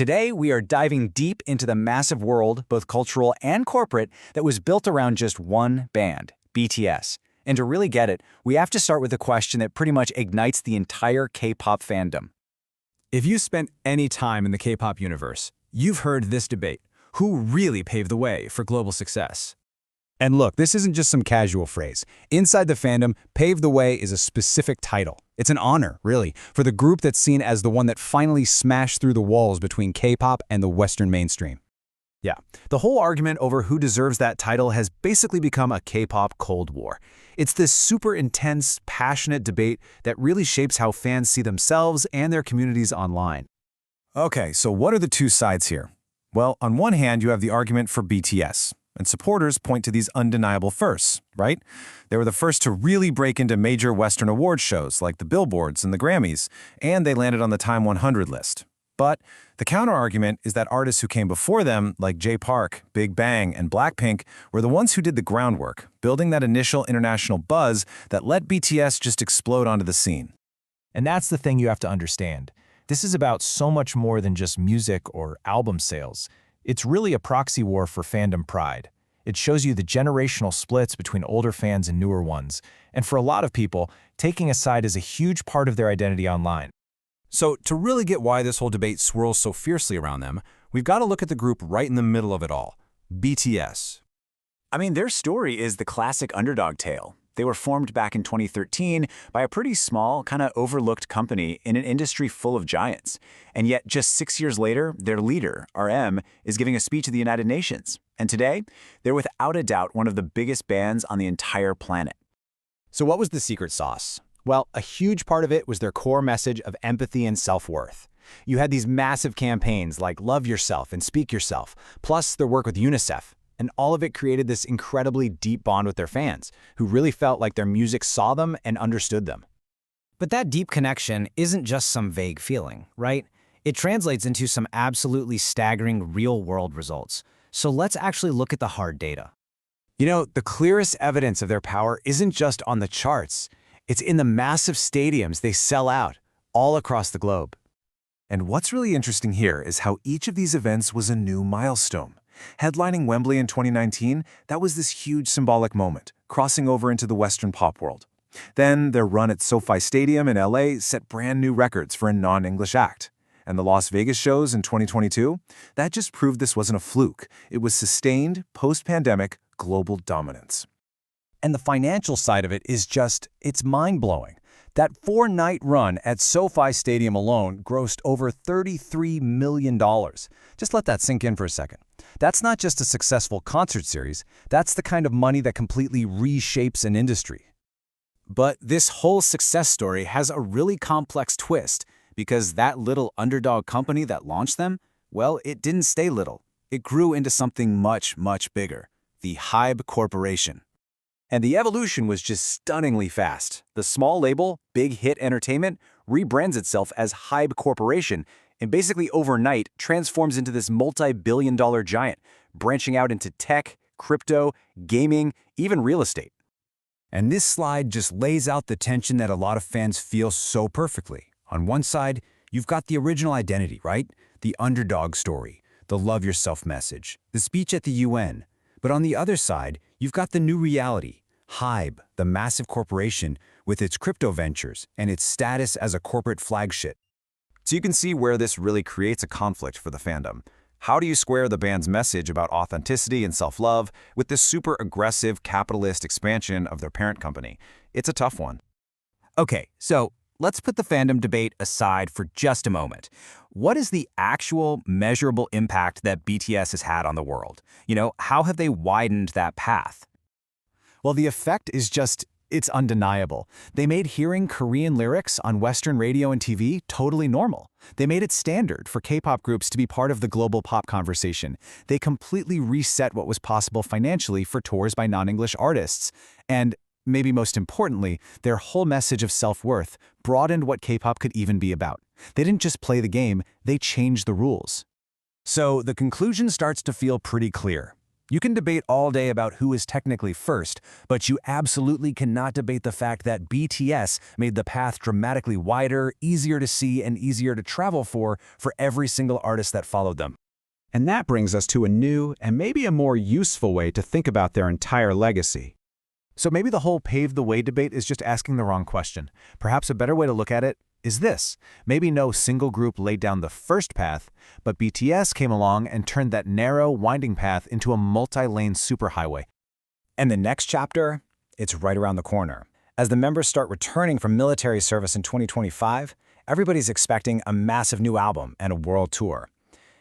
Today, we are diving deep into the massive world, both cultural and corporate, that was built around just one band, BTS. And to really get it, we have to start with a question that pretty much ignites the entire K-pop fandom. If you spent any time in the K-pop universe, you've heard this debate: who really paved the way for global success? And look, this isn't just some casual phrase. Inside the fandom, paved the way is a specific title. It's an honor, really, for the group that's seen as the one that finally smashed through the walls between K-pop and the Western mainstream. Yeah, the whole argument over who deserves that title has basically become a K-pop Cold War. It's this super intense, passionate debate that really shapes how fans see themselves and their communities online. Okay, so what are the two sides here? Well, on one hand, you have the argument for BTS, and supporters point to these undeniable firsts, right? They were the first to really break into major Western award shows like the Billboards and the Grammys, and they landed on the Time 100 list. But the counter-argument is that artists who came before them, like Jay Park, BigBANG, and BLACKPINK, were the ones who did the groundwork, building that initial international buzz that let BTS just explode onto the scene. And that's the thing you have to understand. This is about so much more than just music or album sales. It's really a proxy war for fandom pride. It shows you the generational splits between older fans and newer ones. And for a lot of people, taking a side is a huge part of their identity online. So to really get why this whole debate swirls so fiercely around them, we've got to look at the group right in the middle of it all, BTS. I mean, their story is the classic underdog tale. They were formed back in 2013 by a pretty small, kind of overlooked company in an industry full of giants. And yet, just 6 years later, their leader, RM, is giving a speech at the United Nations. And today, they're without a doubt one of the biggest bands on the entire planet. So what was the secret sauce? Well, a huge part of it was their core message of empathy and self-worth. You had these massive campaigns like Love Yourself and Speak Yourself, plus their work with UNICEF. And all of it created this incredibly deep bond with their fans, who really felt like their music saw them and understood them. But that deep connection isn't just some vague feeling, right? It translates into some absolutely staggering real-world results. So let's actually look at the hard data. You know, the clearest evidence of their power isn't just on the charts. It's in the massive stadiums they sell out all across the globe. And what's really interesting here is how each of these events was a new milestone. Headlining Wembley in 2019, that was this huge symbolic moment, crossing over into the Western pop world. Then their run at SoFi Stadium in LA set brand new records for a non-English act. And the Las Vegas shows in 2022, that just proved this wasn't a fluke. It was sustained, post-pandemic, global dominance. And the financial side of it is just, it's mind-blowing. That 4-night run at SoFi Stadium alone grossed over $33 million. Just let that sink in for a second. That's not just a successful concert series, that's the kind of money that completely reshapes an industry. But this whole success story has a really complex twist, because that little underdog company that launched them, well, it didn't stay little. It grew into something much, much bigger, the Hybe Corporation. And the evolution was just stunningly fast. The small label, BigHit Entertainment, rebrands itself as Hybe Corporation and basically overnight transforms into this multi-billion-dollar giant, branching out into tech, crypto, gaming, even real estate. And this slide just lays out the tension that a lot of fans feel so perfectly. On one side, you've got the original identity, right? The underdog story, the love yourself message, the speech at the UN. But on the other side, you've got the new reality, Hybe, the massive corporation with its crypto ventures and its status as a corporate flagship. So you can see where this really creates a conflict for the fandom. How do you square the band's message about authenticity and self-love with this super aggressive capitalist expansion of their parent company? It's a tough one. Okay, so let's put the fandom debate aside for just a moment. What is the actual measurable impact that BTS has had on the world? You know, how have they widened that path? Well, the effect is just, it's undeniable. They made hearing Korean lyrics on Western radio and TV totally normal. They made it standard for K-pop groups to be part of the global pop conversation. They completely reset what was possible financially for tours by non-English artists. And maybe most importantly, their whole message of self-worth broadened what K-pop could even be about. They didn't just play the game, they changed the rules. So the conclusion starts to feel pretty clear. You can debate all day about who is technically first, but you absolutely cannot debate the fact that BTS made the path dramatically wider, easier to see, and easier to travel for every single artist that followed them. And that brings us to a new and maybe a more useful way to think about their entire legacy. So maybe the whole pave the way debate is just asking the wrong question. Perhaps a better way to look at it is this. Maybe no single group laid down the first path, but BTS came along and turned that narrow, winding path into a multi-lane superhighway. And the next chapter, it's right around the corner. As the members start returning from military service in 2025, everybody's expecting a massive new album and a world tour.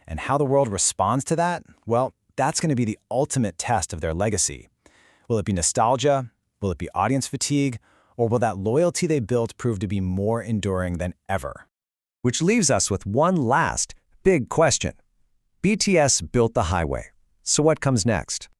And how the world responds to that? Well, that's going to be the ultimate test of their legacy. Will it be nostalgia? Will it be audience fatigue? Or will that loyalty they built prove to be more enduring than ever? Which leaves us with one last big question. BTS built the highway. So what comes next?